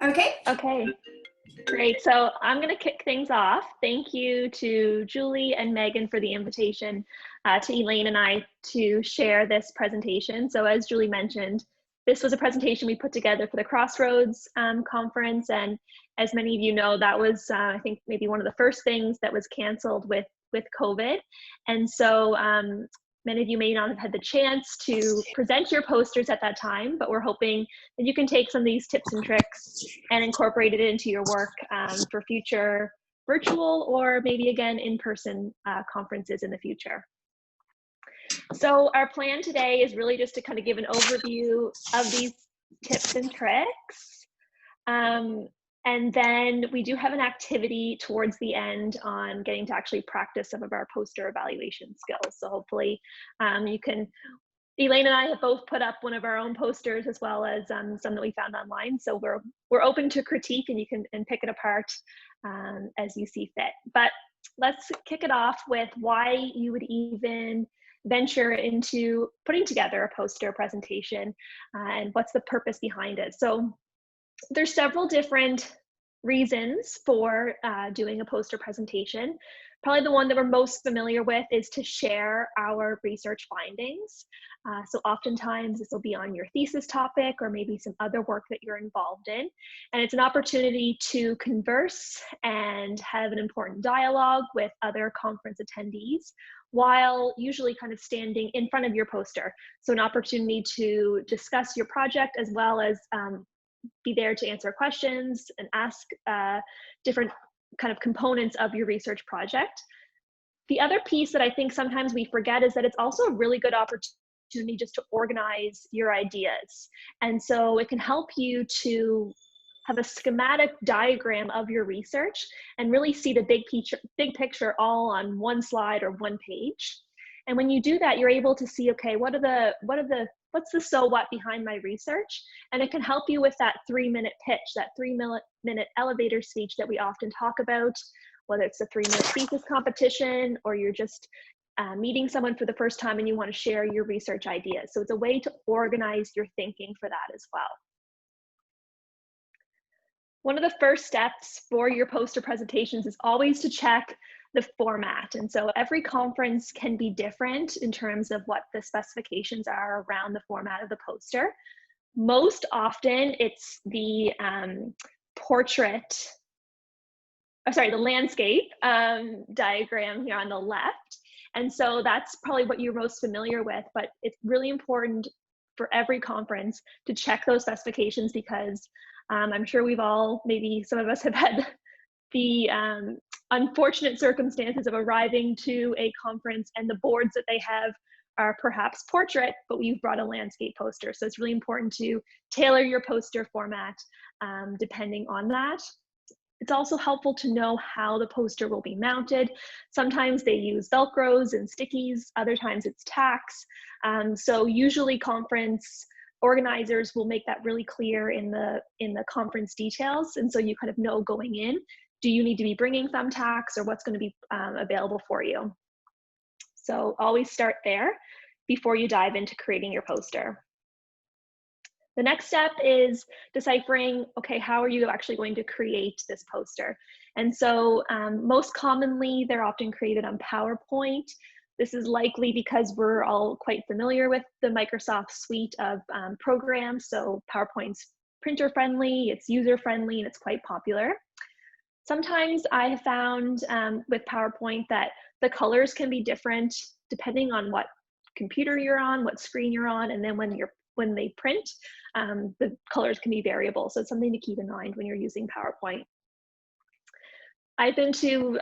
Okay, great. So I'm going to kick things off. Thank you to Julie and Megan for the invitation to Elaine and I to share this presentation. So as Julie mentioned, this was a presentation we put together for the Crossroads conference. And as many of you know, that was, I think, maybe one of the first things that was canceled with COVID. And so many of you may not have had the chance to present your posters at that time, but we're hoping that you can take some of these tips and tricks and incorporate it into your work for future virtual or maybe again in-person conferences in the future. So our plan today is really just to kind of give an overview of these tips and tricks. And then we do have an activity towards the end on getting to actually practice some of our poster evaluation skills. So hopefully you can, Elaine and I have both put up one of our own posters as well as some that we found online. So we're open to critique and you can pick it apart as you see fit. But let's kick it off with why you would even venture into putting together a poster presentation and what's the purpose behind it. So there's several different reasons for doing a poster presentation. Probably the one that we're most familiar with is to share our research findings. So oftentimes this will be on your thesis topic or maybe some other work that you're involved in. And it's an opportunity to converse and have an important dialogue with other conference attendees while usually kind of standing in front of your poster. So an opportunity to discuss your project as well as be there to answer questions and ask different kind of components of your research project. The other piece that I think sometimes we forget is that it's also a really good opportunity just to organize your ideas. And so it can help you to have a schematic diagram of your research and really see the big picture all on one slide or one page. And when you do that, you're able to see, okay, what's the so what behind my research? And it can help you with that 3-minute pitch, that 3-minute elevator speech that we often talk about, whether it's a 3-minute thesis competition or you're just meeting someone for the first time and you want to share your research ideas. So it's a way to organize your thinking for that as well. One of the first steps for your poster presentations is always to check the format. And so every conference can be different in terms of what the specifications are around the format of the poster. Most often it's the the landscape diagram here on the left. And so that's probably what you're most familiar with, but it's really important for every conference to check those specifications because I'm sure we've all, maybe some of us have had the unfortunate circumstances of arriving to a conference and the boards that they have are perhaps portrait, but we've brought a landscape poster. So it's really important to tailor your poster format depending on that. It's also helpful to know how the poster will be mounted. Sometimes they use Velcros and stickies, other times it's tacks. So usually conference organizers will make that really clear in the conference details. And so you kind of know going in, do you need to be bringing thumbtacks or what's going to be available for you? So always start there before you dive into creating your poster. The next step is deciphering, okay, how are you actually going to create this poster? And so most commonly, they're often created on PowerPoint. This is likely because we're all quite familiar with the Microsoft suite of programs. So PowerPoint's printer friendly, it's user friendly, and it's quite popular. Sometimes I have found with PowerPoint that the colors can be different depending on what computer you're on, what screen you're on, and then when they print, the colors can be variable. So it's something to keep in mind when you're using PowerPoint. I've been to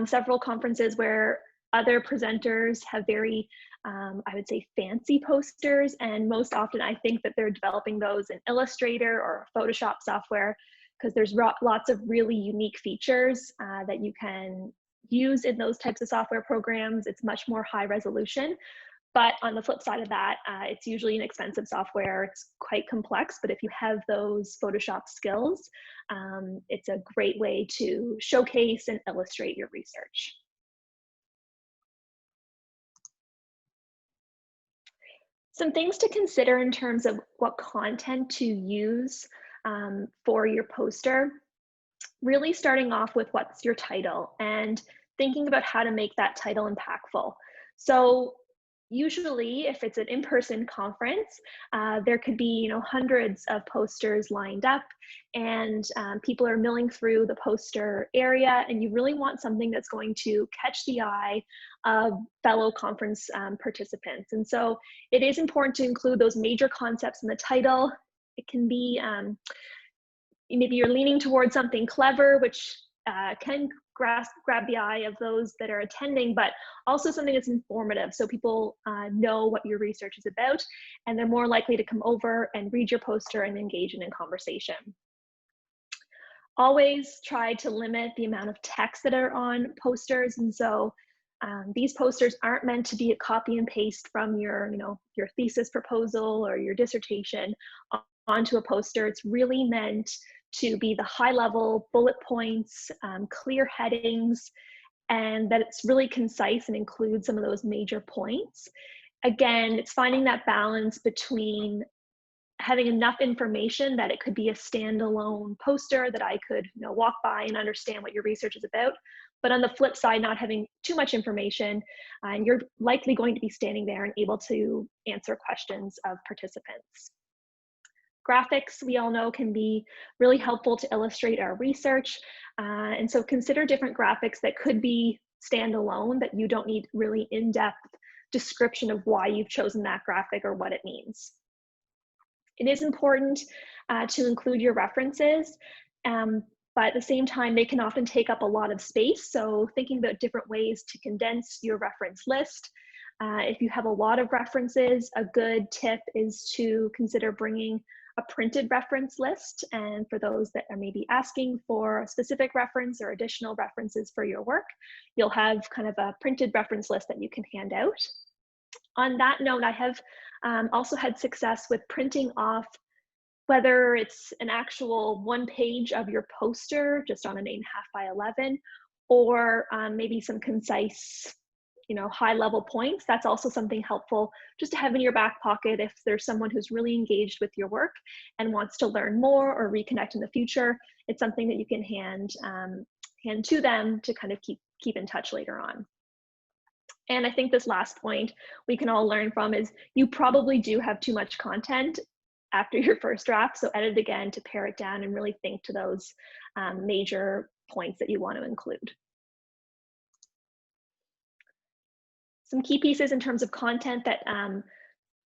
several conferences where other presenters have very, I would say, fancy posters, and most often I think that they're developing those in Illustrator or Photoshop software because there's lots of really unique features that you can use in those types of software programs. It's much more high resolution. But on the flip side of that, it's usually an expensive software. It's quite complex, but if you have those Photoshop skills, it's a great way to showcase and illustrate your research. Some things to consider in terms of what content to use for your poster, really starting off with what's your title and thinking about how to make that title impactful. So usually if it's an in-person conference, there could be hundreds of posters lined up, and people are milling through the poster area, and you really want something that's going to catch the eye of fellow conference participants. And so it is important to include those major concepts in the title. It can be maybe you're leaning towards something clever, which can grab the eye of those that are attending, but also something that's informative, so people know what your research is about, and they're more likely to come over and read your poster and engage in conversation. Always try to limit the amount of text that are on posters, and so these posters aren't meant to be a copy and paste from your thesis proposal or your dissertation onto a poster. It's really meant to be the high-level bullet points, clear headings, and that it's really concise and includes some of those major points. Again, it's finding that balance between having enough information that it could be a standalone poster that I could walk by and understand what your research is about, but on the flip side, not having too much information, and you're likely going to be standing there and able to answer questions of participants. Graphics, we all know, can be really helpful to illustrate our research. And so consider different graphics that could be standalone, that you don't need really in-depth description of why you've chosen that graphic or what it means. It is important to include your references, but at the same time, they can often take up a lot of space. So thinking about different ways to condense your reference list. If you have a lot of references, a good tip is to consider bringing a printed reference list. And for those that are maybe asking for a specific reference or additional references for your work, you'll have kind of a printed reference list that you can hand out. On that note, I have also had success with printing off, whether it's an actual one page of your poster, just on an 8.5 by 11, or maybe some concise high level points. That's also something helpful just to have in your back pocket if there's someone who's really engaged with your work and wants to learn more or reconnect in the future. It's something that you can hand to them to kind of keep in touch later on. And I think this last point we can all learn from is you probably do have too much content after your first draft, so edit again to pare it down and really think to those major points that you want to include. Some key pieces in terms of content that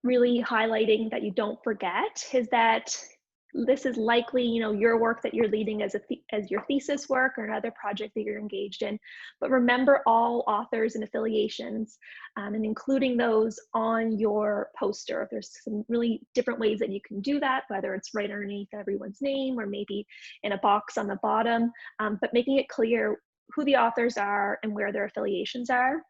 really highlighting that you don't forget is that this is likely your work that you're leading as your thesis work or another project that you're engaged in, but remember all authors and affiliations and including those on your poster. There's some really different ways that you can do that, whether it's right underneath everyone's name or maybe in a box on the bottom, but making it clear who the authors are and where their affiliations are.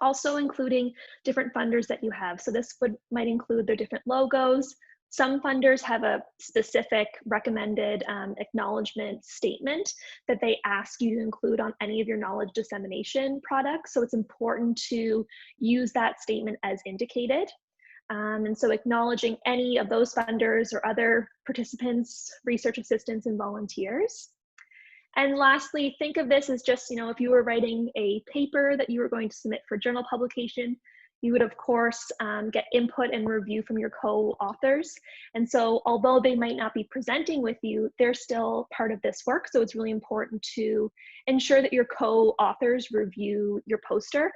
Also including different funders that you have. So this might include their different logos. Some funders have a specific recommended acknowledgement statement that they ask you to include on any of your knowledge dissemination products. So it's important to use that statement as indicated. And so acknowledging any of those funders or other participants, research assistants, and volunteers. And lastly, think of this as just, if you were writing a paper that you were going to submit for journal publication, you would of course get input and review from your co-authors. And so although they might not be presenting with you, they're still part of this work. So it's really important to ensure that your co-authors review your poster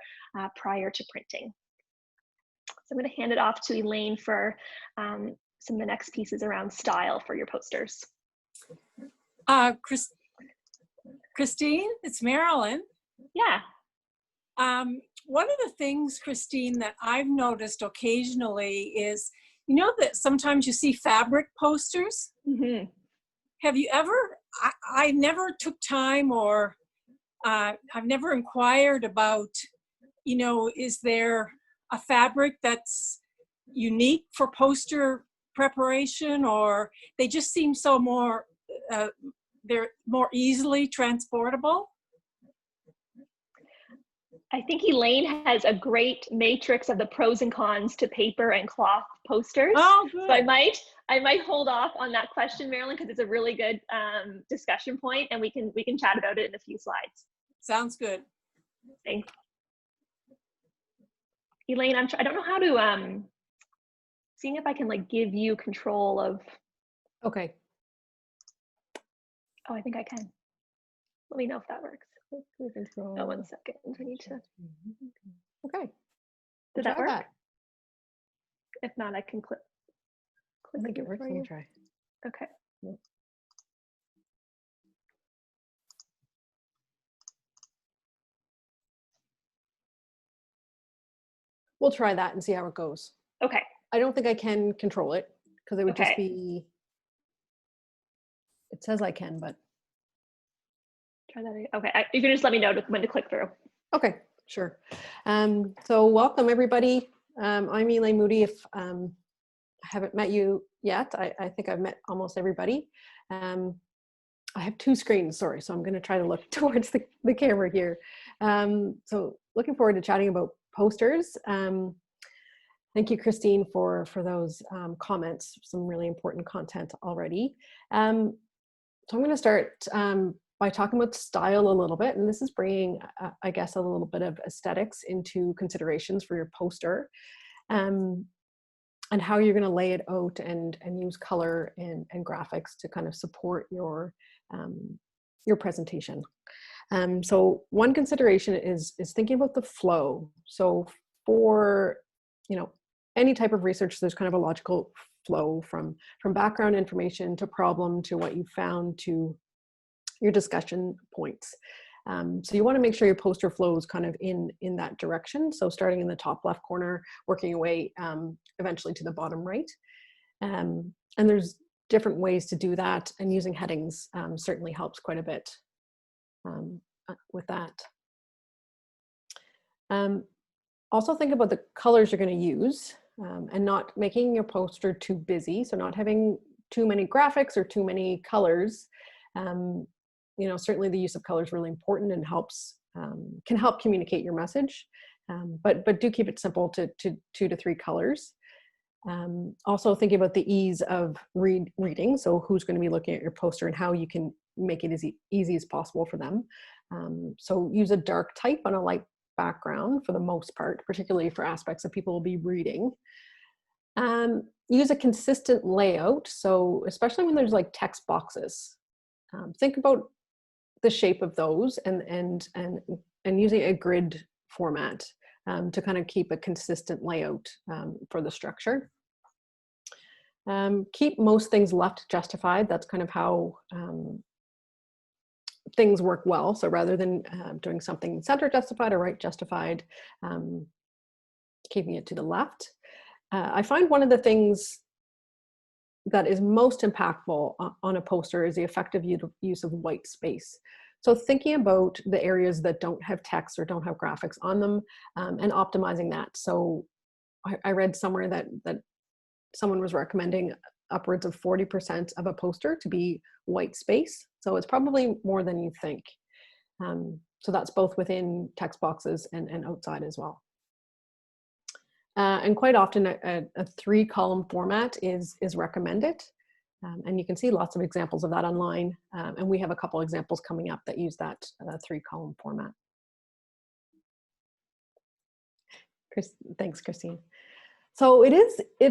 prior to printing. So I'm going to hand it off to Elaine for some of the next pieces around style for your posters. Christine, it's Marilyn. Yeah. One of the things, Christine, that I've noticed occasionally is, that sometimes you see fabric posters. Mm-hmm. Have you ever, I never took time or I've never inquired about, is there a fabric that's unique for poster preparation, or they just seem so more, they're more easily transportable? I think Elaine has a great matrix of the pros and cons to paper and cloth posters. Oh, So I good. might hold off on that question, Marilyn, because it's a really good discussion point, and we can chat about it in a few slides. Sounds good. Thanks. Elaine, I don't know how to seeing if I can like give you control of. Okay. Oh, I think I can. Let me know if that works. Oh, 1 second. I need to. Okay. Did that work? That. If not, I can click. I think it works. Let me try. Okay. Yep. We'll try that and see how it goes. Okay. I don't think I can control it because it would just Okay. be, it says I can, but. Try that again. Okay. You can just let me know when to click through. Okay, sure. So welcome everybody. I'm Elaine Moody. If I haven't met you yet, I think I've met almost everybody. I have two screens, sorry, so I'm going to try to look towards the camera here. So looking forward to chatting about posters. Thank you, Christine, for those comments, some really important content already. So I'm going to start by talking about style a little bit, and this is bringing, I guess, a little bit of aesthetics into considerations for your poster, and how you're going to lay it out and use color and graphics to kind of support your presentation. So one consideration is thinking about the flow. So for any type of research, there's kind of a logical flow from background information to problem to what you found to your discussion points. So you want to make sure your poster flows kind of in that direction. So starting in the top left corner, working your way eventually to the bottom right. And there's different ways to do that, and using headings certainly helps quite a bit with that. Also think about the colors you're going to use and not making your poster too busy. So not having too many graphics or too many colors. Certainly the use of color is really important and can help communicate your message. But do keep it simple to 2 to 3 colors. Also thinking about the ease of reading. So who's going to be looking at your poster and how you can make it as easy as possible for them. So use a dark type on a light background for the most part, particularly for aspects that people will be reading. Use a consistent layout. So especially when there's like text boxes, think about the shape of those and using a grid format to kind of keep a consistent layout for the structure. Keep most things left justified. That's kind of how things work well. So rather than doing something center justified or right justified, keeping it to the left. I find one of the things that is most impactful on a poster is the effective use of white space. So thinking about the areas that don't have text or don't have graphics on them and optimizing that. So I read somewhere that someone was recommending upwards of 40% of a poster to be white space. So it's probably more than you think. So that's both within text boxes and outside as well. And quite often a 3-column format is recommended. And you can see lots of examples of that online. And we have a couple examples coming up that use that 3-column format. Thanks, Christine. So it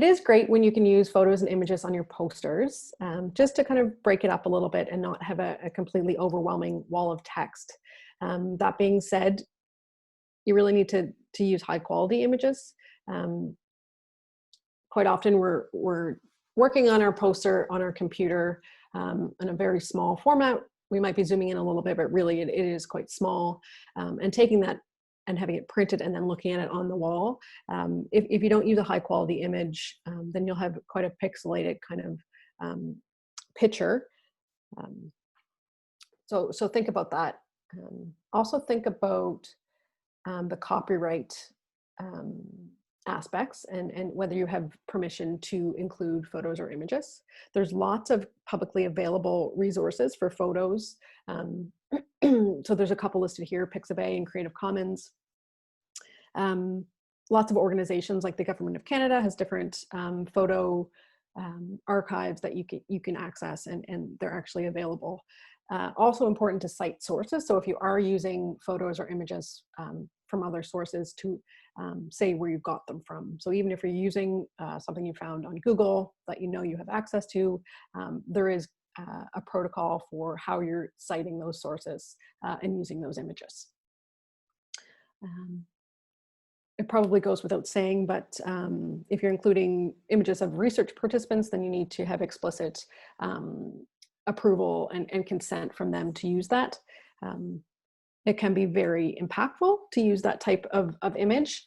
is great when you can use photos and images on your posters, just to kind of break it up a little bit and not have a completely overwhelming wall of text. That being said, you really need to use high quality images. Quite often we're working on our poster on our computer in a very small format. We might be zooming in a little bit, but really it is quite small. And taking that and having it printed and then looking at it on the wall. If you don't use a high quality image, then you'll have quite a pixelated kind of picture. So think about that. Also think about the copyright aspects and whether you have permission to include photos or images. There's lots of publicly available resources for photos. So there's a couple listed here, Pixabay and Creative Commons. Lots of organizations like the Government of Canada has different photo archives that you can access, and they're actually available. Also important to cite sources. So if you are using photos or images from other sources, to say where you got them from. So even if you're using something you found on Google that you know you have access to, there is a protocol for how you're citing those sources and using those images. It probably goes without saying, but if you're including images of research participants, then you need to have explicit approval and consent from them to use that. It can be very impactful to use that type of image.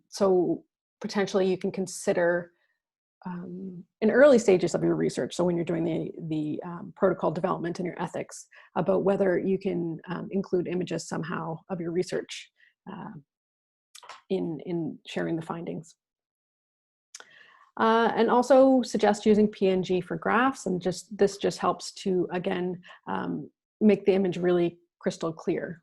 So potentially you can consider in early stages of your research, so when you're doing the protocol development and your ethics, about whether you can include images somehow of your research in sharing the findings. And also suggest using PNG for graphs, and this just helps to, again, make the image really crystal clear.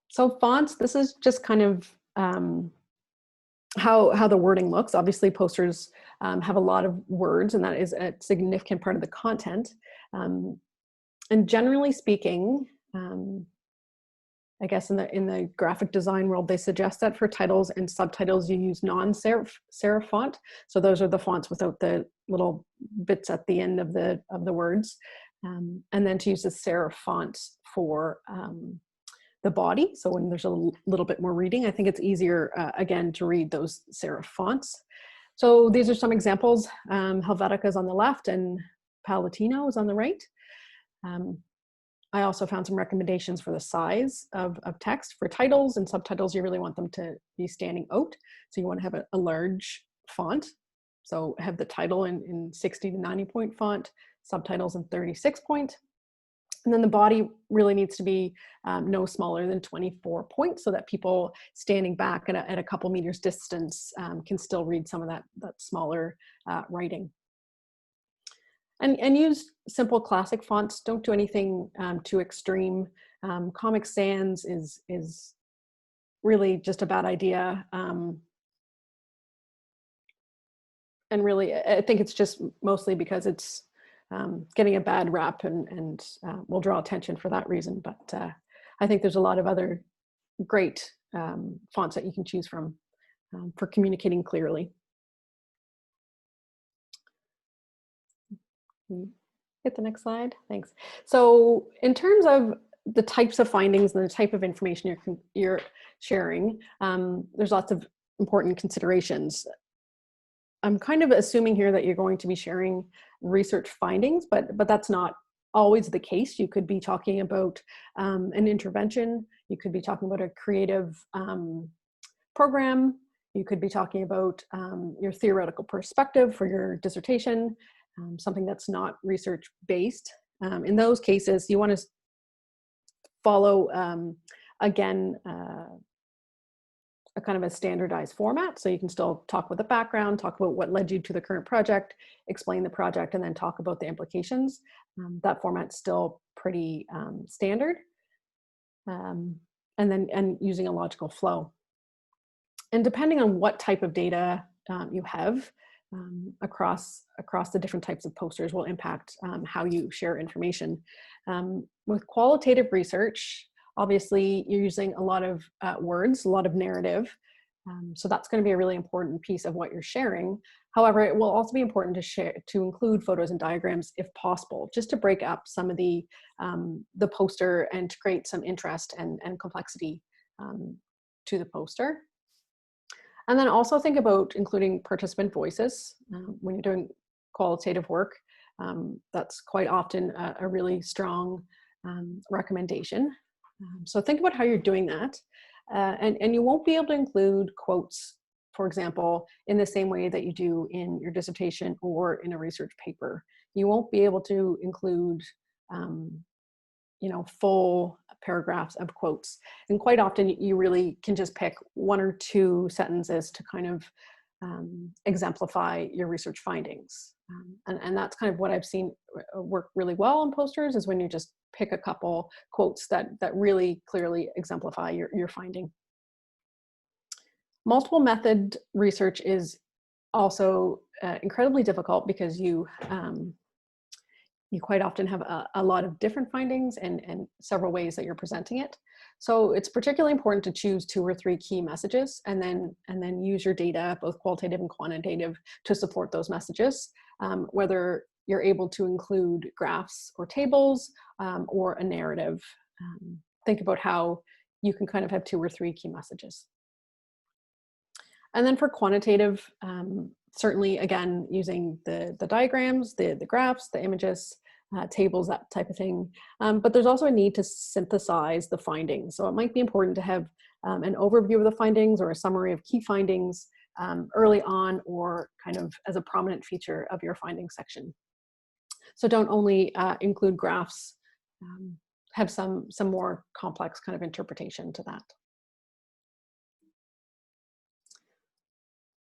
So fonts, this is just kind of how the wording looks. Obviously posters have a lot of words, and that is a significant part of the content. And generally speaking, I guess in the graphic design world, they suggest that for titles and subtitles, you use non-serif font. So those are the fonts without the little bits at the end of the words. And then to use the serif font for the body. So when there's a little bit more reading, I think it's easier, again, to read those serif fonts. So these are some examples. Helvetica is on the left and Palatino is on the right. I also found some recommendations for the size of text. For titles and subtitles, you really want them to be standing out. So you want to have a large font. So have the title in 60 to 90 point font, subtitles in 36 point. And then the body really needs to be no smaller than 24 points, so that people standing back at a couple meters distance can still read some of that smaller writing. And use simple classic fonts. Don't do anything too extreme. Comic Sans is really just a bad idea. And really, I think it's just mostly because it's getting a bad rap and will draw attention for that reason. But I think there's a lot of other great fonts that you can choose from for communicating clearly. Hit the next slide. Thanks. So in terms of the types of findings and the type of information you're sharing, there's lots of important considerations. I'm kind of assuming here that you're going to be sharing research findings, but that's not always the case. You could be talking about an intervention. You could be talking about a creative program. You could be talking about your theoretical perspective for your dissertation. Something that's not research based. In those cases, you want to follow, again, a kind of a standardized format. So you can still talk with the background, talk about what led you to the current project, explain the project, and then talk about the implications. That format's still pretty standard. And using a logical flow. And depending on what type of data you have, across the different types of posters will impact how you share information. With qualitative research, obviously you're using a lot of words, a lot of narrative. So that's going to be a really important piece of what you're sharing. However, it will also be important to include photos and diagrams if possible, just to break up some of the poster and to create some interest and complexity to the poster. And then also think about including participant voices when you're doing qualitative work. That's quite often a really strong recommendation. So think about how you're doing that. And you won't be able to include quotes, for example, in the same way that you do in your dissertation or in a research paper. You won't be able to include full paragraphs of quotes. And quite often you really can just pick one or two sentences to kind of exemplify your research findings. And that's kind of what I've seen work really well in posters, is when you just pick a couple quotes that really clearly exemplify your finding. Multiple method research is also incredibly difficult because you quite often have a lot of different findings and several ways that you're presenting it. So it's particularly important to choose 2 or 3 key messages and then use your data, both qualitative and quantitative, to support those messages, whether you're able to include graphs or tables or a narrative. Think about how you can kind of have 2 or 3 key messages. And then for quantitative, certainly, again, using the diagrams, the graphs, the images, tables, that type of thing. But there's also a need to synthesize the findings. So it might be important to have an overview of the findings or a summary of key findings early on, or kind of as a prominent feature of your findings section. So don't only include graphs, have some more complex kind of interpretation to that.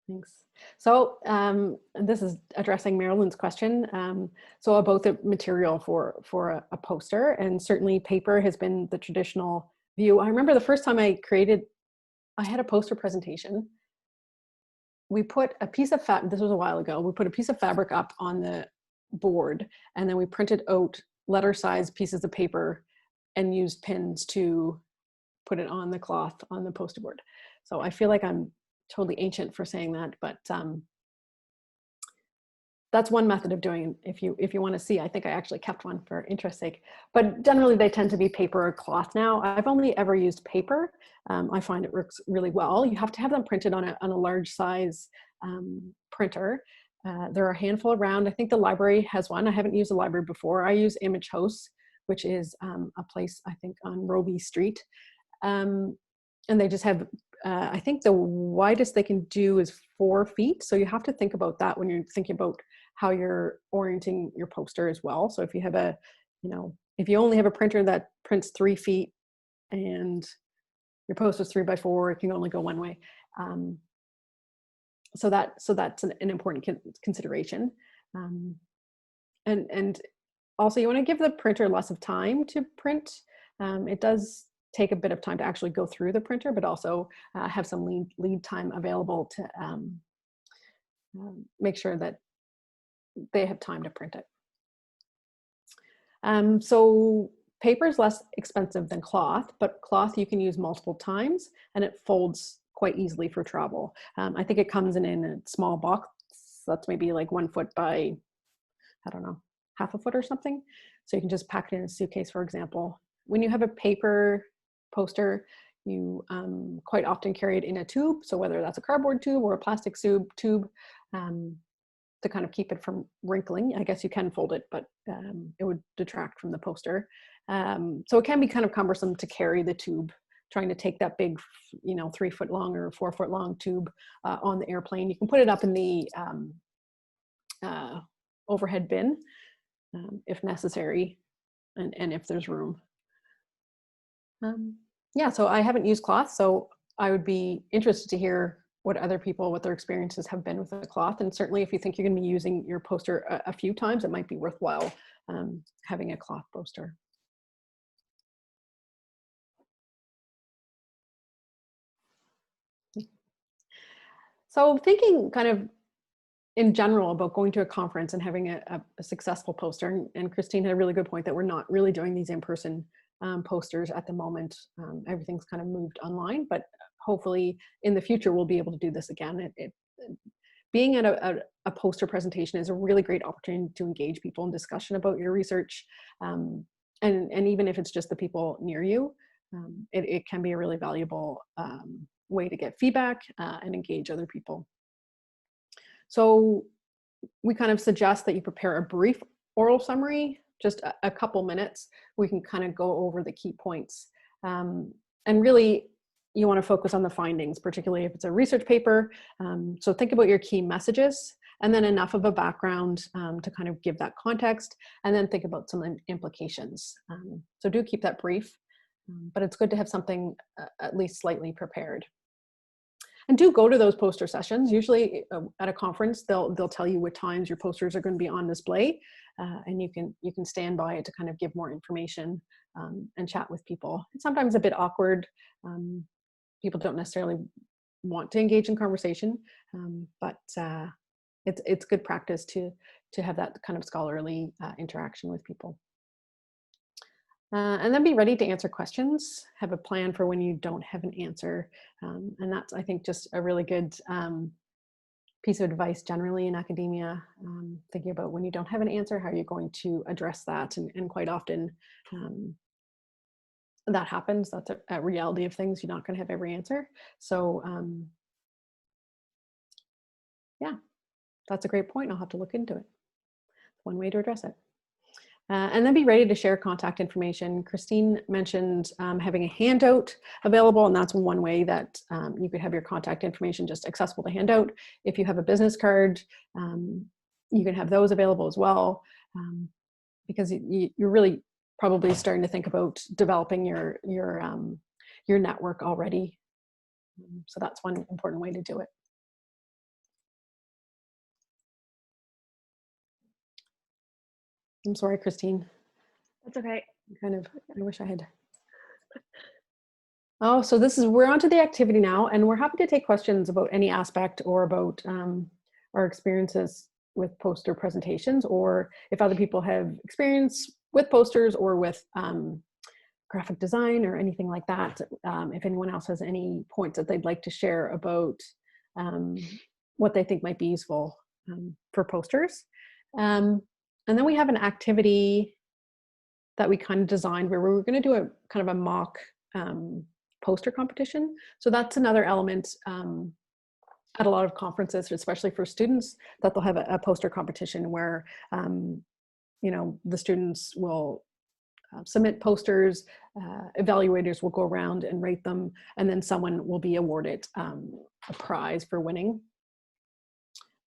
Thanks. So this is addressing Marilyn's question. So about the material for a poster, and certainly paper has been the traditional view. I remember the first time I had a poster presentation. We put a piece of this was a while ago, we put a piece of fabric up on the board, and then we printed out letter-sized pieces of paper and used pins to put it on the cloth on the poster board. So I feel like I'm totally ancient for saying that, but that's one method of doing it. If you want to see, I think I actually kept one for interest's sake, but generally they tend to be paper or cloth now. I've only ever used paper. I find it works really well. You have to have them printed on a large size printer. There are a handful around. I think the library has one. I haven't used the library before. I use Image House, which is a place, I think, on Roby Street. And they just have, I think the widest they can do is 4 feet. So you have to think about that when you're thinking about how you're orienting your poster as well. So if you have if you only have a printer that prints 3 feet and your poster's 3 by 4, it can only go one way. So that's an important consideration. And also you want to give the printer less of time to print. It does take a bit of time to actually go through the printer, but also have some lead time available to make sure that they have time to print it. So paper is less expensive than cloth, but cloth you can use multiple times and it folds quite easily for travel. I think it comes in a small box that's maybe like 1 foot by, I don't know, half a foot or something. So you can just pack it in a suitcase, for example. When you have a paper poster, you quite often carry it in a tube. So whether that's a cardboard tube or a plastic tube, to kind of keep it from wrinkling. I guess you can fold it, but it would detract from the poster. So it can be kind of cumbersome to carry the tube, trying to take that big, 3 foot long or 4 foot long tube on the airplane. You can put it up in the overhead bin if necessary, and if there's room. Yeah, so I haven't used cloth, so I would be interested to hear what their experiences have been with the cloth. And certainly if you think you're going to be using your poster a few times, it might be worthwhile having a cloth poster. So thinking kind of in general about going to a conference and having a successful poster, and Christine had a really good point that we're not really doing these in-person posters at the moment. Everything's kind of moved online, but hopefully in the future we'll be able to do this again. Being at a poster presentation is a really great opportunity to engage people in discussion about your research, and even if it's just the people near you, it can be a really valuable way to get feedback and engage other people. So we kind of suggest that you prepare a brief oral summary, just a couple minutes. We can kind of go over the key points, and really you want to focus on the findings, particularly if it's a research paper. So think about your key messages, and then enough of a background to kind of give that context, and then think about some implications. So do keep that brief, but it's good to have something at least slightly prepared. And do go to those poster sessions. Usually at a conference, they'll tell you what times your posters are going to be on display, and you can stand by it to kind of give more information and chat with people. It's sometimes a bit awkward. People don't necessarily want to engage in conversation, but it's good practice to have that kind of scholarly interaction with people. And then be ready to answer questions. Have a plan for when you don't have an answer. And that's, I think, just a really good piece of advice generally in academia, thinking about when you don't have an answer, how you're going to address that. And quite often that happens. That's a reality of things. You're not going to have every answer. So yeah, that's a great point. I'll have to look into it. One way to address it. And then be ready to share contact information. Christine mentioned having a handout available, and that's one way that you could have your contact information just accessible to hand out. If you have a business card, you can have those available as well, because you're really probably starting to think about developing your network already. So that's one important way to do it. I'm sorry, Christine. That's okay. I wish I had. Oh, so we're on to the activity now, and we're happy to take questions about any aspect or about our experiences with poster presentations, or if other people have experience with posters or with graphic design or anything like that. If anyone else has any points that they'd like to share about what they think might be useful for posters. And then we have an activity that we kind of designed where we're going to do a kind of a mock poster competition. So that's another element at a lot of conferences, especially for students, that they'll have a poster competition where, the students will submit posters, evaluators will go around and rate them, and then someone will be awarded a prize for winning.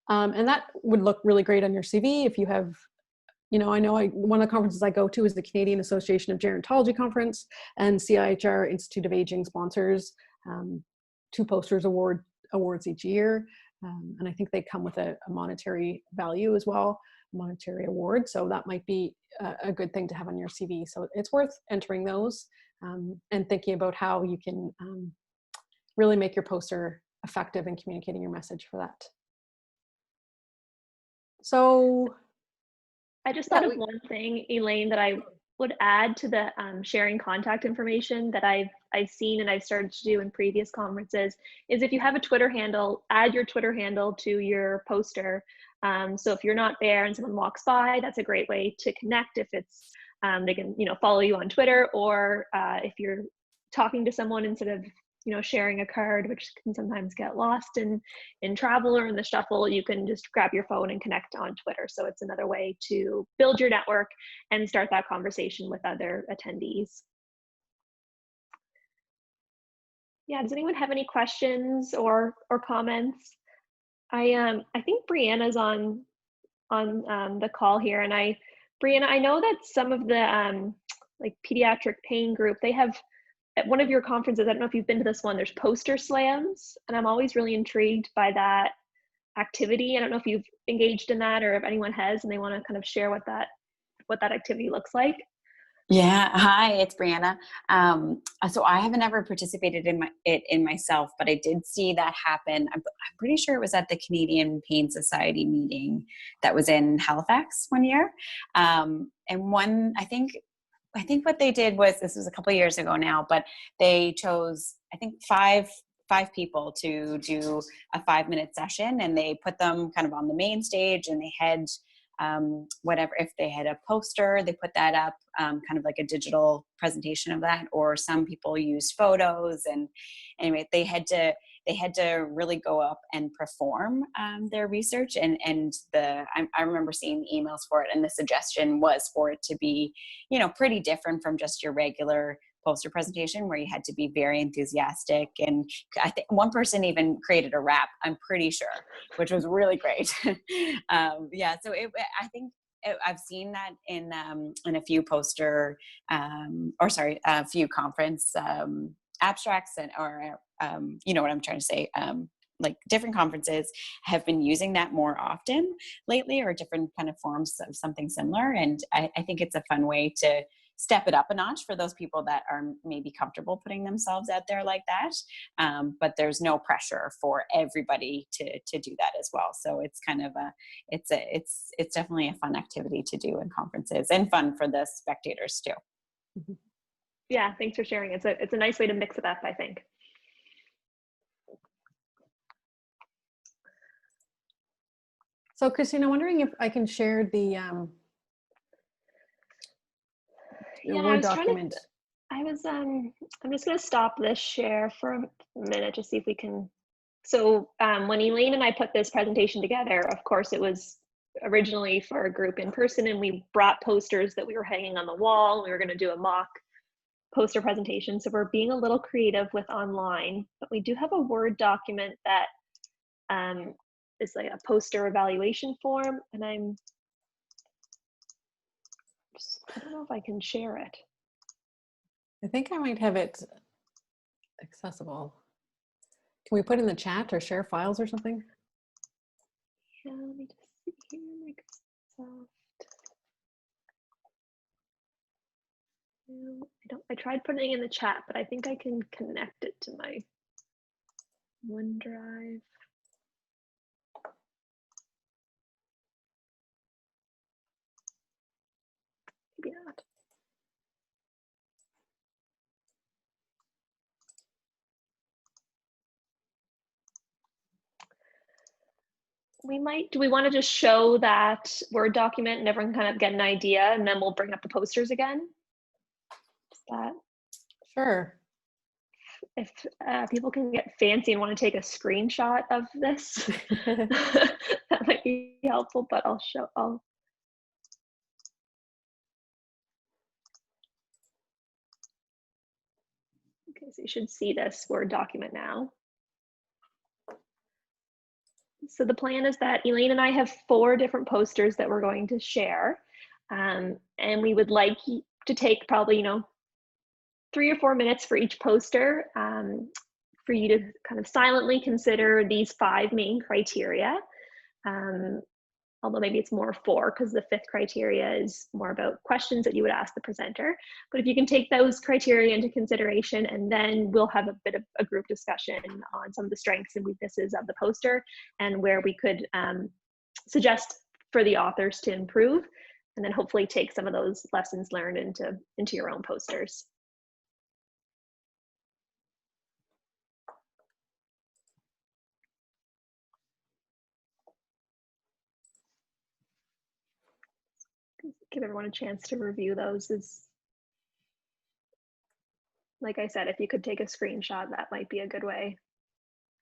And that would look really great on your CV if you have, I know one of the conferences I go to is the Canadian Association of Gerontology Conference, and CIHR Institute of Aging sponsors 2 posters awards each year. And I think they come with a monetary value as well, monetary award. So that might be a good thing to have on your CV. So it's worth entering those and thinking about how you can really make your poster effective in communicating your message for that. So I just thought of one thing, Elaine, that I would add to the sharing contact information that I've seen and I've started to do in previous conferences is if you have a Twitter handle, add your Twitter handle to your poster. So if you're not there and someone walks by, that's a great way to connect. If it's they can follow you on Twitter, or if you're talking to someone instead of sharing a card, which can sometimes get lost in travel or in the shuffle, you can just grab your phone and connect on Twitter. So it's another way to build your network and start that conversation with other attendees. Yeah, does anyone have any questions or comments? I think Brianna's on the call here, and Brianna, I know that some of the like pediatric pain group, they have at one of your conferences, I don't know if you've been to this one, there's poster slams, and I'm always really intrigued by that activity. I don't know if you've engaged in that or if anyone has and they want to kind of share what that activity looks like. Yeah, hi, it's Brianna. So I haven't ever participated in it myself, but I did see that happen. I'm pretty sure it was at the Canadian Pain Society meeting that was in Halifax one year. And I think what they did was, this was a couple of years ago now, but they chose, I think, five people to do a 5-minute session, and they put them kind of on the main stage, and they had whatever, if they had a poster, they put that up, kind of like a digital presentation of that, or some people used photos. And anyway, they had to really go up and perform their research, and I remember seeing the emails for it, and the suggestion was for it to be, pretty different from just your regular poster presentation, where you had to be very enthusiastic. And I think one person even created a rap, I'm pretty sure, which was really great. Yeah, so I think I've seen that in a few a few conference abstracts or you know what I'm trying to say, like different conferences have been using that more often lately, or different kind of forms of something similar. And I think it's a fun way to step it up a notch for those people that are maybe comfortable putting themselves out there like that. But there's no pressure for everybody to do that as well. So it's kind of it's definitely a fun activity to do in conferences, and fun for the spectators too. Yeah, thanks for sharing. It's a nice way to mix it up, I think. So Christine, I'm wondering if I can share the Word document. I'm just going to stop this share for a minute to see if we can. So when Elaine and I put this presentation together, of course, it was originally for a group in person, and we brought posters that we were hanging on the wall. We were going to do a mock poster presentation. So we're being a little creative with online, but we do have a Word document that is like a poster evaluation form, and I don't know if I can share it. I think I might have it accessible. Can we put in the chat or share files or something? Yeah, let me just see here, Microsoft. No, I tried putting it in the chat, but I think I can connect it to my OneDrive. Maybe not. Do we want to just show that Word document and everyone kind of get an idea, and then we'll bring up the posters again? Is that? Sure. If people can get fancy and want to take a screenshot of this, that might be helpful, but okay, so you should see this Word document now. So the plan is that Elaine and I have 4 different posters that we're going to share. And we would like to take probably, 3 or 4 minutes for each poster for you to kind of silently consider these 5 main criteria. Although maybe it's more 4, because the 5th criteria is more about questions that you would ask the presenter. But if you can take those criteria into consideration, and then we'll have a bit of a group discussion on some of the strengths and weaknesses of the poster, and where we could suggest for the authors to improve, and then hopefully take some of those lessons learned into your own posters. Give everyone a chance to review those. Like I said, if you could take a screenshot, that might be a good way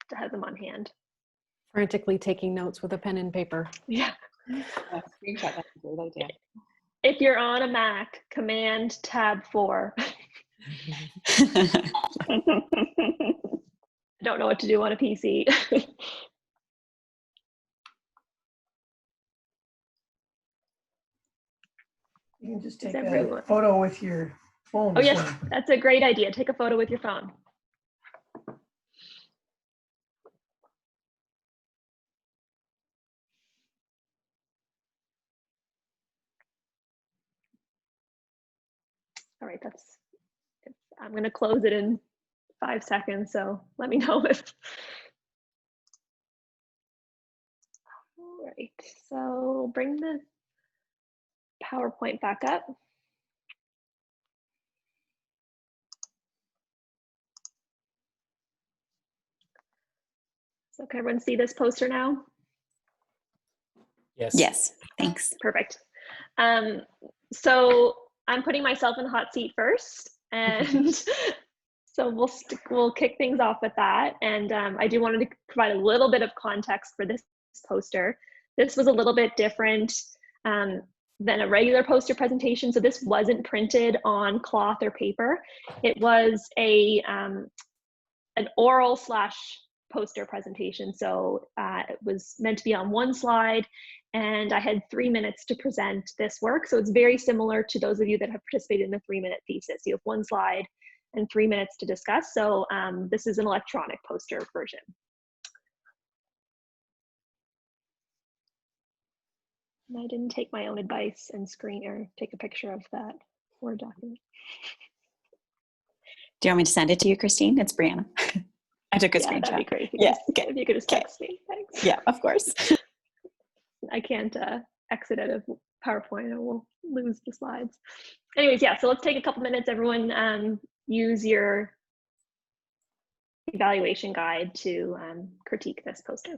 to have them on hand. Frantically taking notes with a pen and paper. Yeah. Screenshot, that's a great idea. If you're on a Mac, Command Tab 4. I don't know what to do on a PC. You can just take a photo with your phone. Oh yes, that's a great idea. Take a photo with your phone. All right, I'm going to close it in 5 seconds, so let me know if. All right, so bring the PowerPoint back up. So can everyone see this poster now? Yes. Yes, thanks. Perfect. So I'm putting myself in the hot seat first, and so we'll kick things off with that. And I do want to provide a little bit of context for this poster. This was a little bit different than a regular poster presentation. So this wasn't printed on cloth or paper. It was an oral / poster presentation. So it was meant to be on one slide, and I had 3 minutes to present this work. So it's very similar to those of you that have participated in the 3-minute thesis. You have one slide, and 3 minutes to discuss. So this is an electronic poster version. And I didn't take my own advice and screen or take a picture of that Word document. Do you want me to send it to you, Christine? It's Brianna. I took a screenshot. That'd be great. If you could just text me. Thanks. Yeah, of course. I can't exit out of PowerPoint and we'll lose the slides. Anyways, yeah, so let's take a couple minutes. Everyone use your evaluation guide to critique this poster.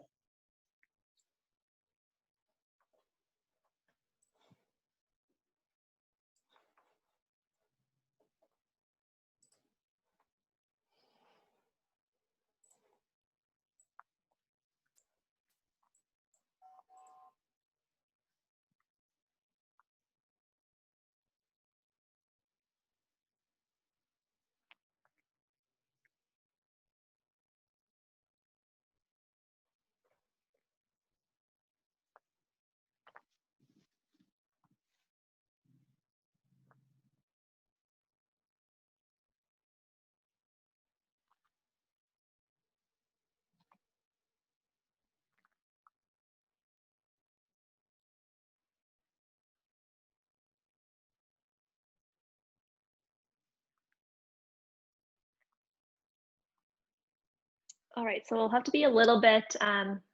All right, so we'll have to be a little bit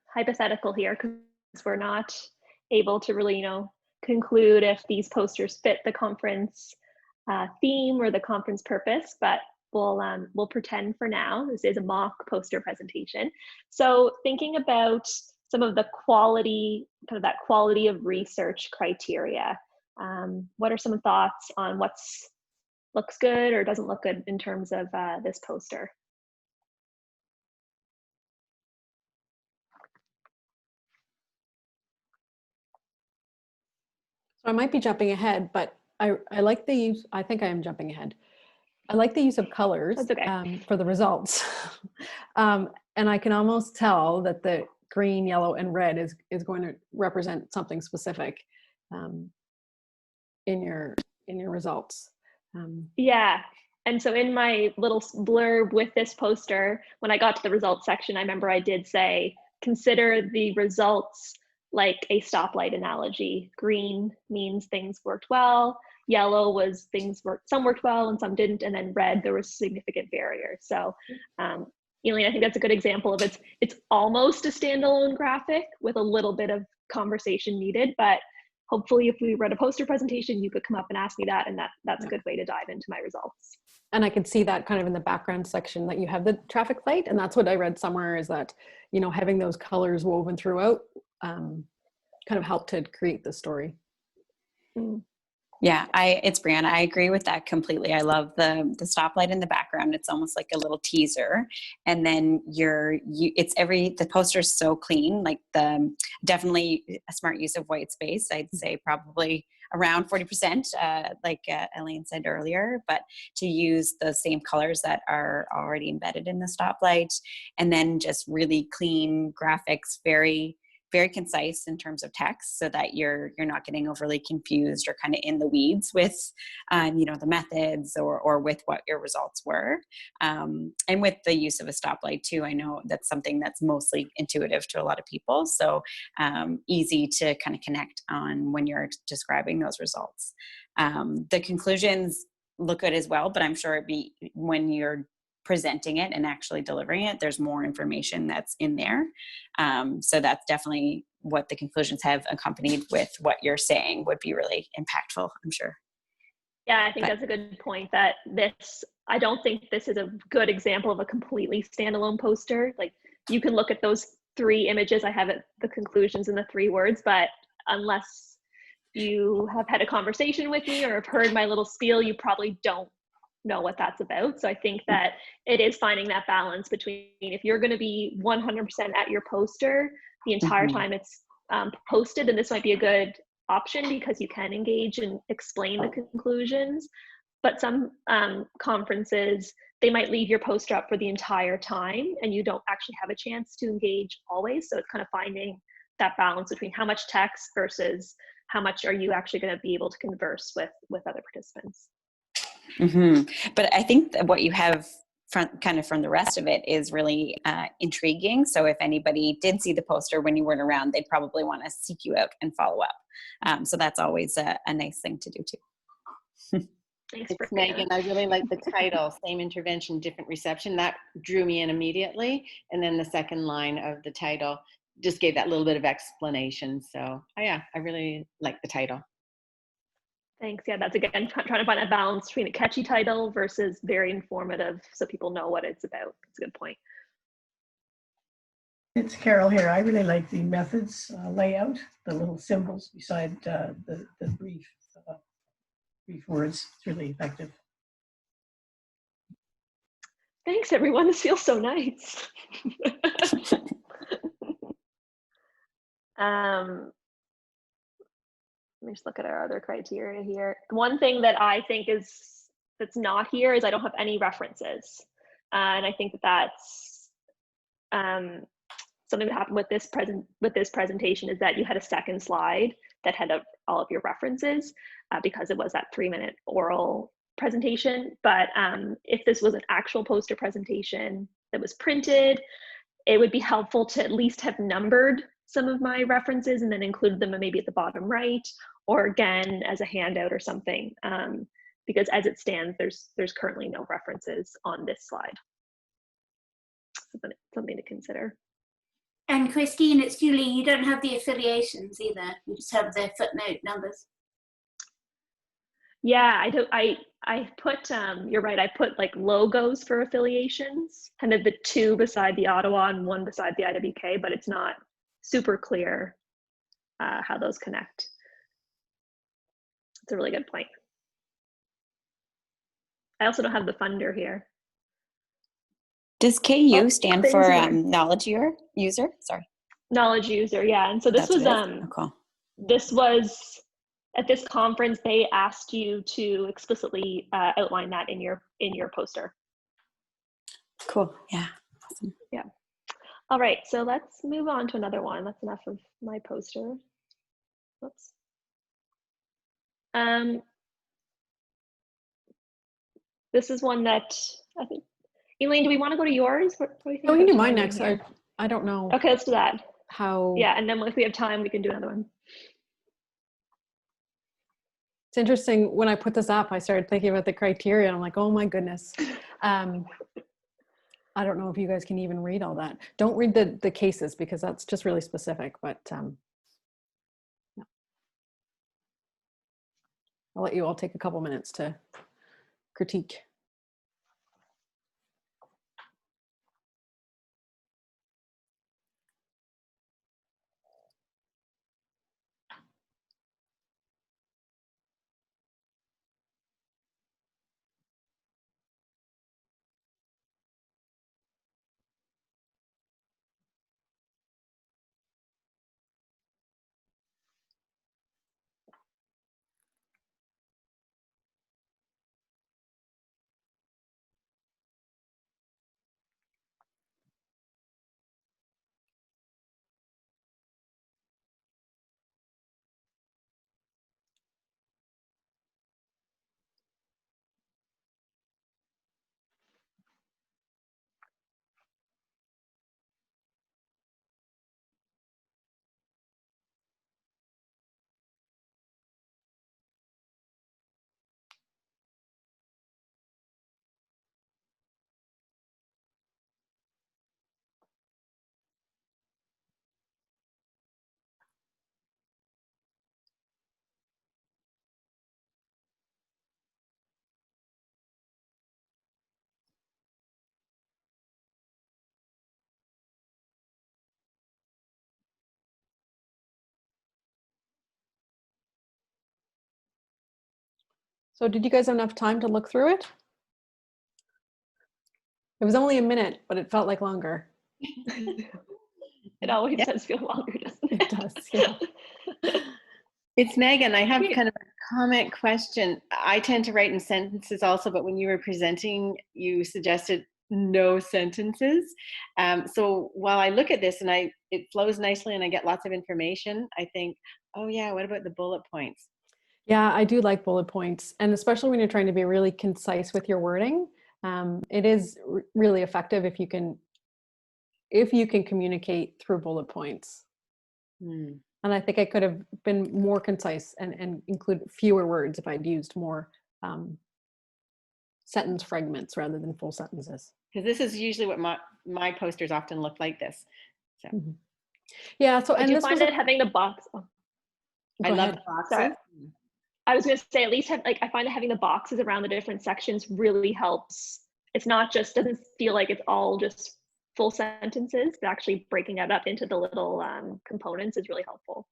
hypothetical here because we're not able to really, conclude if these posters fit the conference theme or the conference purpose, but we'll pretend for now. This is a mock poster presentation. So thinking about some of the quality, kind of that quality of research criteria, what are some thoughts on what's looks good or doesn't look good in terms of this poster? So I might be jumping ahead, but I like the use, I think I am jumping ahead. I like the use of colors for the results. And I can almost tell that the green, yellow, and red is going to represent something specific in your results. Yeah. And so in my little blurb with this poster, when I got to the results section, I remember I did say, consider the results like a stoplight analogy. Green means things worked well. Yellow was some worked well and some didn't. And then red, there was significant barriers. So Elaine, I think that's a good example of it's almost a standalone graphic with a little bit of conversation needed, but hopefully if we read a poster presentation, you could come up and ask me that, and that's a good way to dive into my results. And I could see that kind of in the background section that you have the traffic light, and that's what I read somewhere is that, having those colors woven throughout kind of helped to create the story. Mm. Yeah, it's Brianna. I agree with that completely. I love the stoplight in the background. It's almost like a little teaser, and then the poster is so clean. Like definitely a smart use of white space. I'd say probably around 40%, like Elaine said earlier. But to use the same colors that are already embedded in the stoplight, and then just really clean graphics, very very concise in terms of text, so that you're not getting overly confused or kind of in the weeds with, the methods or with what your results were. And with the use of a stoplight too, I know that's something that's mostly intuitive to a lot of people. So easy to kind of connect on when you're describing those results. The conclusions look good as well, but I'm sure it'd be when you're presenting it and actually delivering it, there's more information that's in there. So that's definitely what the conclusions have accompanied with what you're saying would be really impactful, I'm sure. Yeah, I think that's a good point, that I don't think this is a good example of a completely standalone poster. Like, you can look at those 3 images, I have the conclusions in the 3 words, but unless you have had a conversation with me or have heard my little spiel, you probably don't know what that's about. So I think that it is finding that balance between, if you're going to be 100% at your poster the entire time it's posted, then this might be a good option because you can engage and explain the conclusions. But some conferences, they might leave your poster up for the entire time and you don't actually have a chance to engage always. So it's kind of finding that balance between how much text versus how much are you actually going to be able to converse with other participants. But I think that what you have kind of from the rest of it is really intriguing. So if anybody did see the poster when you weren't around, they'd probably want to seek you out and follow up. So that's always a nice thing to do too. Thanks, It's Megan. I really like the title, Same Intervention, Different Reception. That drew me in immediately. And then the second line of the title just gave that little bit of explanation. So yeah, I really like the title. Thanks. Yeah, that's again trying to find a balance between a catchy title versus very informative so people know what it's about. That's a good point. It's Carol here. I really like the methods layout, the little symbols beside the brief words. It's really effective. Thanks, everyone. This feels so nice. Let me just look at our other criteria here. One thing that I think that's not here is I don't have any references. And I think that that's something that happened with this presentation is that you had a second slide that had all of your references because it was that 3-minute oral presentation. But if this was an actual poster presentation that was printed, it would be helpful to at least have numbered some of my references and then included them maybe at the bottom right, or again as a handout or something, because as it stands, there's currently no references on this slide. Something to consider. And Christine, it's Julie, you don't have the affiliations either. You just have the footnote numbers. Yeah, I do. I put, you're right, I put like logos for affiliations, kind of the 2 beside the Ottawa and 1 beside the IWK, but it's not super clear how those connect. It's a really good point. I also don't have the funder here. Does KU stand for knowledge user? Sorry. Knowledge user, yeah. And so this was cool. This was at this conference they asked you to explicitly outline that in your poster. Cool. Yeah. Awesome. Yeah. All right, so let's move on to another one. That's enough of my poster. Whoops. This is one that I think, Elaine, do we want to go to yours? What do you think? Oh, we can do mine next. I don't know. Okay, let's do that. How? Yeah, and then if we have time, we can do another one. It's interesting. When I put this up, I started thinking about the criteria. And I'm like, oh my goodness. I don't know if you guys can even read all that. Don't read the cases because that's just really specific, but yeah. I'll let you all take a couple minutes to critique. So did you guys have enough time to look through it? It was only a minute, but it felt like longer. It always does feel longer, doesn't it? It does, yeah. It's Megan. I have kind of a comment question. I tend to write in sentences also, but when you were presenting, you suggested no sentences. So while I look at this and it flows nicely and I get lots of information, I think, oh yeah, what about the bullet points? Yeah, I do like bullet points, and especially when you're trying to be really concise with your wording, it is really effective if you can communicate through bullet points. Hmm. And I think I could have been more concise and include fewer words if I'd used more sentence fragments rather than full sentences. Because this is usually what my posters often look like this. So Mhm. Yeah. So, I and do this find was that having the box. Oh, I go love ahead. the boxes. sorry. I was going to say, at least I find that having the boxes around the different sections really helps. It's not just, doesn't feel like it's all just full sentences, but actually breaking that up into the little components is really helpful.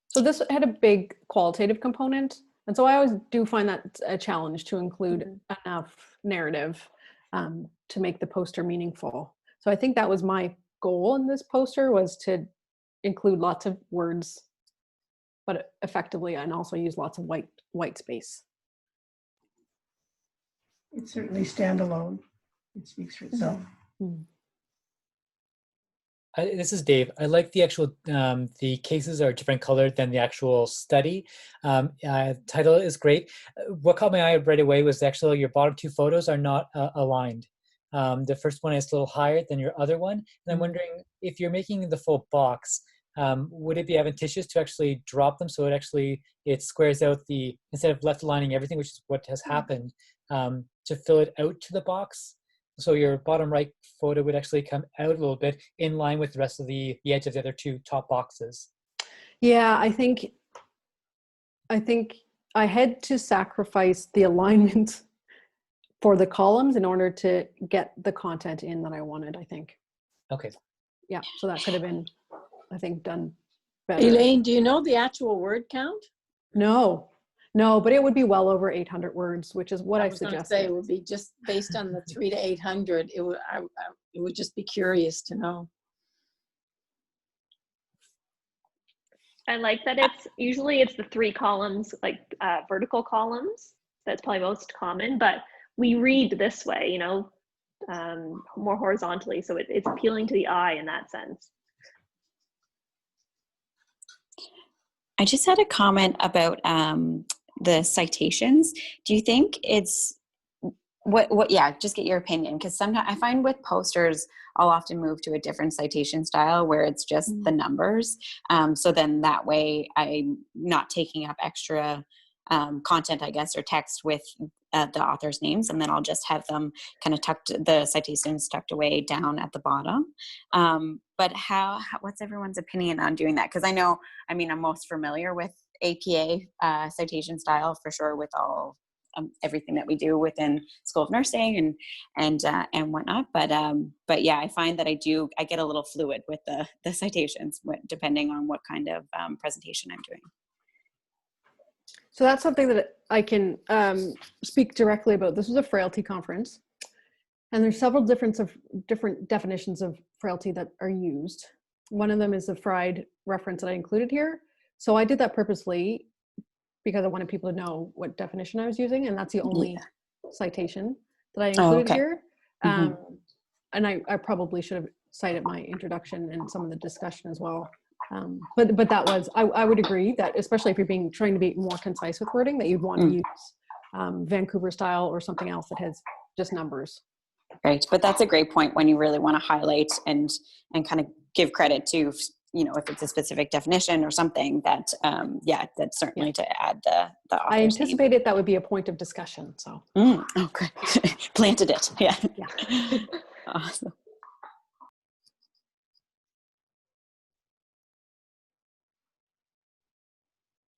So this had a big qualitative component. And so I always do find that a challenge to include enough narrative to make the poster meaningful. So I think that was my goal in this poster, was to include lots of words, but effectively, and also use lots of white space. It's certainly standalone. It speaks for itself. Mm. This is Dave. I like the actual, the cases are different colored than the actual study. Title is great. What caught my eye right away was actually your bottom two photos are not aligned. The first one is a little higher than your other one. And I'm wondering, if you're making the full box, would it be advantageous to actually drop them so it squares out the, instead of left aligning everything, which is what has happened, to fill it out to the box? So your bottom right photo would actually come out a little bit in line with the rest of the edge of the other two top boxes. Yeah, I think I had to sacrifice the alignment for the columns in order to get the content in that I wanted, I think. Okay. Yeah, so that could have been, I think, done better. Elaine, do you know the actual word count? No, but it would be well over 800 words, which is what I was gonna suggested. say it would be just based on the 300 to 800. It would just be curious to know. I like that it's usually the 3 columns, like vertical columns. That's probably most common, but we read this way, you know, more horizontally. So it's appealing to the eye in that sense. I just had a comment about the citations. Do you think it's yeah, just get your opinion, because sometimes I find with posters I'll often move to a different citation style where it's just the numbers, so then that way I'm not taking up extra content, I guess, or text with the author's names, and then I'll just have them kind of the citations tucked away down at the bottom. But what's everyone's opinion on doing that? Because I'm most familiar with APA citation style for sure, with all everything that we do within School of Nursing and whatnot. But yeah, I find that I get a little fluid with the citations depending on what kind of presentation I'm doing. So that's something that I can speak directly about. This was a frailty conference, and there's several different definitions of frailty that are used. One of them is the Fried reference that I included here. So I did that purposely because I wanted people to know what definition I was using, and that's the only citation that I included here. And I probably should have cited my introduction and some of the discussion as well. But that was, I would agree that, especially if you're trying to be more concise with wording, that you'd want to use Vancouver style or something else that has just numbers. Right, but that's a great point when you really want to highlight and kind of give credit to, if it's a specific definition or something that, that's certainly to add the author's I anticipated that would be a point of discussion, so. Okay, planted it, yeah. Awesome.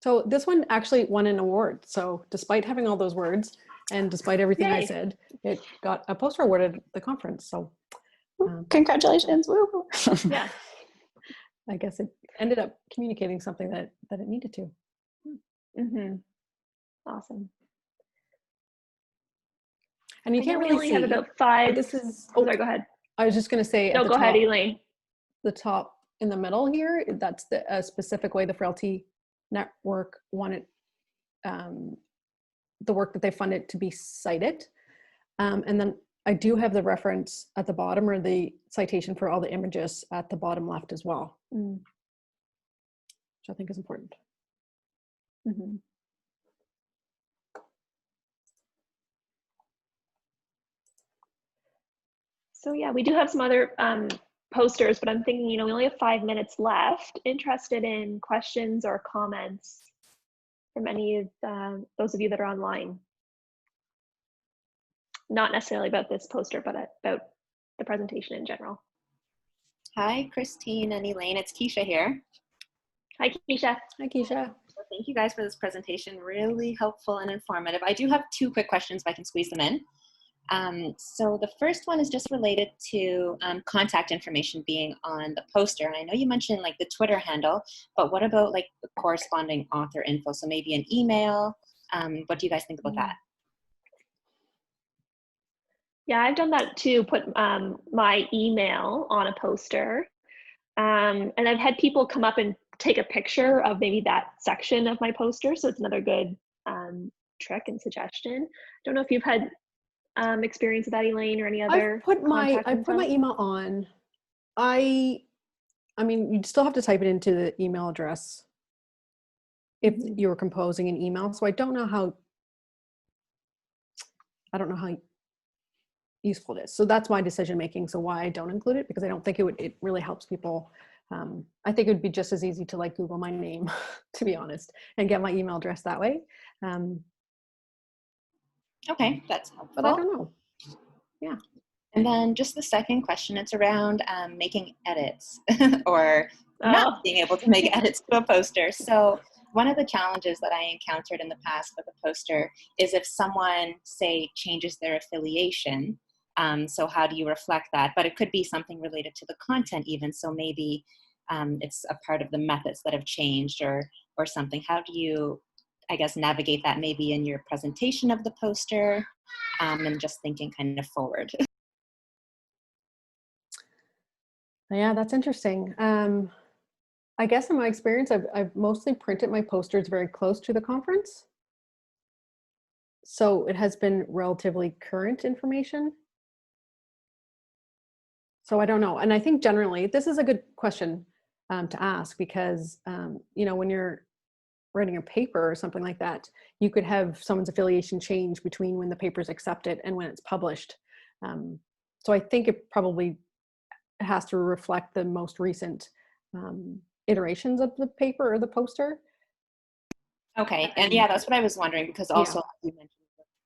So this one actually won an award. So despite having all those words and despite everything I said, it got a poster awarded at the conference. So congratulations. Woo. Yeah. I guess it ended up communicating something that it needed to. Awesome. And you can't really see. Have about 5. This is. Sorry, go ahead. I was just going to say. No, go ahead, Elaine. The top in the middle here. That's a specific way the Frailty Network wanted the work that they funded to be cited, and then I do have the reference at the bottom, or the citation for all the images at the bottom left as well, which I think is important. Mhm. So yeah, we do have some other posters, but I'm thinking, we only have 5 minutes left. Interested in questions or comments from any of those of you that are online. Not necessarily about this poster, but about the presentation in general. Hi, Christine and Elaine. It's Keisha here. Hi, Keisha. Hi, Keisha. So thank you guys for this presentation. Really helpful and informative. I do have 2 quick questions if I can squeeze them in. So the first one is just related to contact information being on the poster. And I know you mentioned like the Twitter handle, but what about like the corresponding author info? So maybe an email. What do you guys think about that? Yeah, I've done that too, put my email on a poster. And I've had people come up and take a picture of maybe that section of my poster. So it's another good trick and suggestion. Don't know if you've had experience with that, Elaine, or any other. I put my email on. I mean, you'd still have to type it into the email address if you were composing an email. So I don't know how useful it is. So that's my decision making. So why I don't include it, because I don't think it really helps people. I think it would be just as easy to like Google my name, to be honest, and get my email address that way. Okay, that's helpful. But I don't know. Yeah. And then just the second question, it's around making edits or not being able to make edits to a poster. So one of the challenges that I encountered in the past with a poster is if someone, say, changes their affiliation. So how do you reflect that? But it could be something related to the content even. So maybe it's a part of the methods that have changed or something. How do you, I guess, navigate that maybe in your presentation of the poster and just thinking kind of forward? Yeah, that's interesting. I guess in my experience, I've mostly printed my posters very close to the conference. So it has been relatively current information. So I don't know. And I think generally, this is a good question to ask because, when you're writing a paper or something like that, you could have someone's affiliation change between when the paper is accepted and when it's published. So I think it probably has to reflect the most recent iterations of the paper or the poster. Okay, and yeah, that's what I was wondering because also you mentioned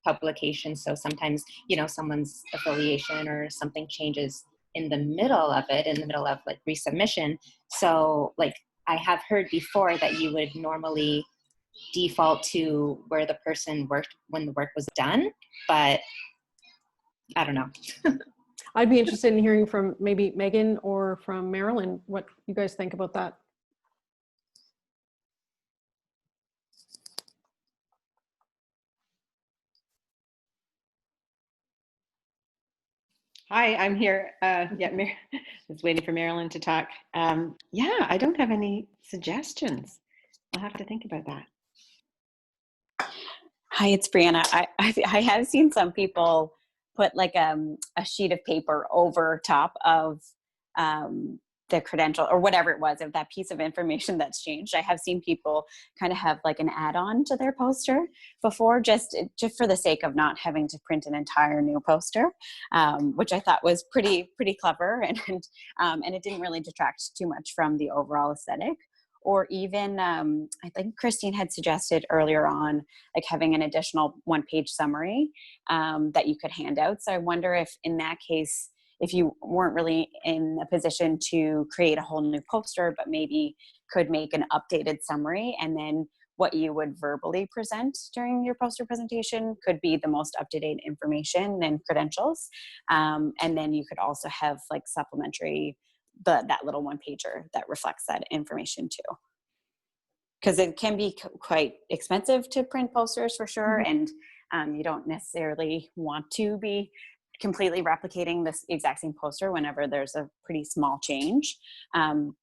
publication. So sometimes, someone's affiliation or something changes in the middle of it, in the middle of like resubmission. So like I have heard before that you would normally default to where the person worked when the work was done, but I don't know. I'd be interested in hearing from maybe Megan or from Marilyn, what you guys think about that. Hi, I'm here. I was waiting for Marilyn to talk. Yeah, I don't have any suggestions. I'll have to think about that. Hi, it's Brianna. I have seen some people put like a sheet of paper over top of the credential or whatever it was of that piece of information that's changed. I have seen people kind of have like an add-on to their poster before, just for the sake of not having to print an entire new poster, which I thought was pretty clever, and it didn't really detract too much from the overall aesthetic. Or even, I think Christine had suggested earlier on, like having an additional one-page summary that you could hand out. So I wonder if in that case, if you weren't really in a position to create a whole new poster, but maybe could make an updated summary, and then what you would verbally present during your poster presentation could be the most up-to-date information and credentials. And then you could also have like supplementary that little one pager that reflects that information too. Because it can be quite expensive to print posters for sure. And you don't necessarily want to be completely replicating this exact same poster whenever there's a pretty small change.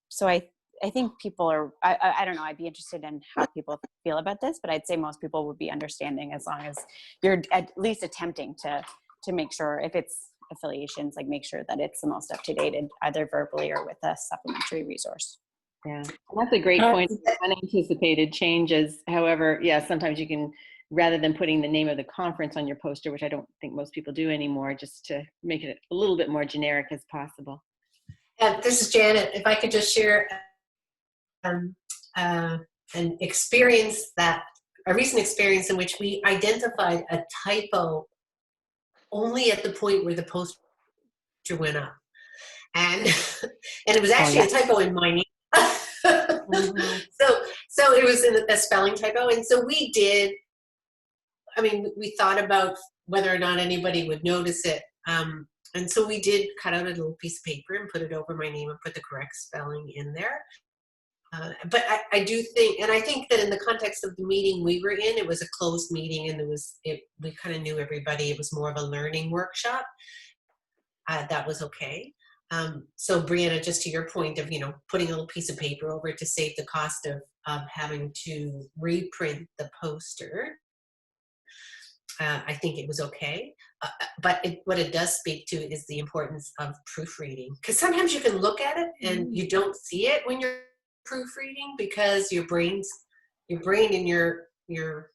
So I think people are, I don't know, I'd be interested in how people feel about this, but I'd say most people would be understanding as long as you're at least attempting to make sure if it's affiliations, like make sure that it's the most up-to-date, either verbally or with a supplementary resource. Yeah, and that's a great point. Unanticipated changes. However, yeah, sometimes you can, rather than putting the name of the conference on your poster, which I don't think most people do anymore, just to make it a little bit more generic as possible. This is Janet. If I could just share an experience a recent experience in which we identified a typo only at the point where the poster went up. And it was actually a typo in my name. So it was a spelling typo. And so we thought about whether or not anybody would notice it. And so we did cut out a little piece of paper and put it over my name and put the correct spelling in there. But I do think, and I think that in the context of the meeting we were in, it was a closed meeting and we kind of knew everybody. It was more of a learning workshop. That was okay. So Brianna, just to your point of, putting a little piece of paper over it to save the cost of having to reprint the poster, I think it was okay. But what it does speak to is the importance of proofreading. Because sometimes you can look at it and you don't see it when you're proofreading because your brain and your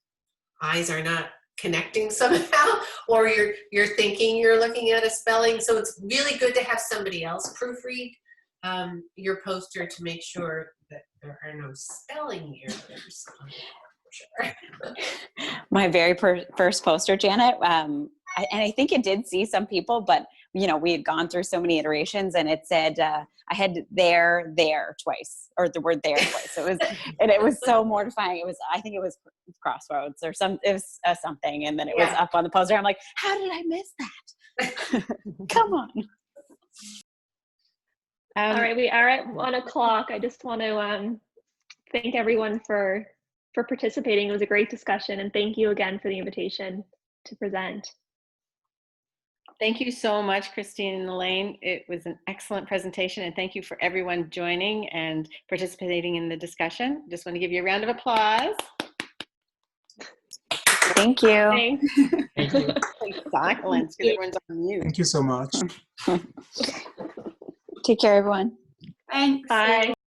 eyes are not connecting somehow, or you're thinking you're looking at a spelling. So it's really good to have somebody else proofread your poster to make sure that there are no spelling errors. Sure. My very first poster, Janet, and I think it did see some people, but we had gone through so many iterations, and it said I had there twice, or the word there twice. It was so mortifying. I think it was crossroads or something, and then it was up on the poster. I'm like, how did I miss that? Come on. All right, we are at 1 o'clock. I just want to thank everyone for participating. It was a great discussion, and thank you again for the invitation to present. Thank you so much, Christine and Elaine. It was an excellent presentation, and thank you for everyone joining and participating in the discussion. Just want to give you a round of applause. Thank you. Thanks. Thank you. Silence, because everyone's on mute. Thank you so much. Take care, everyone. Thanks. Bye.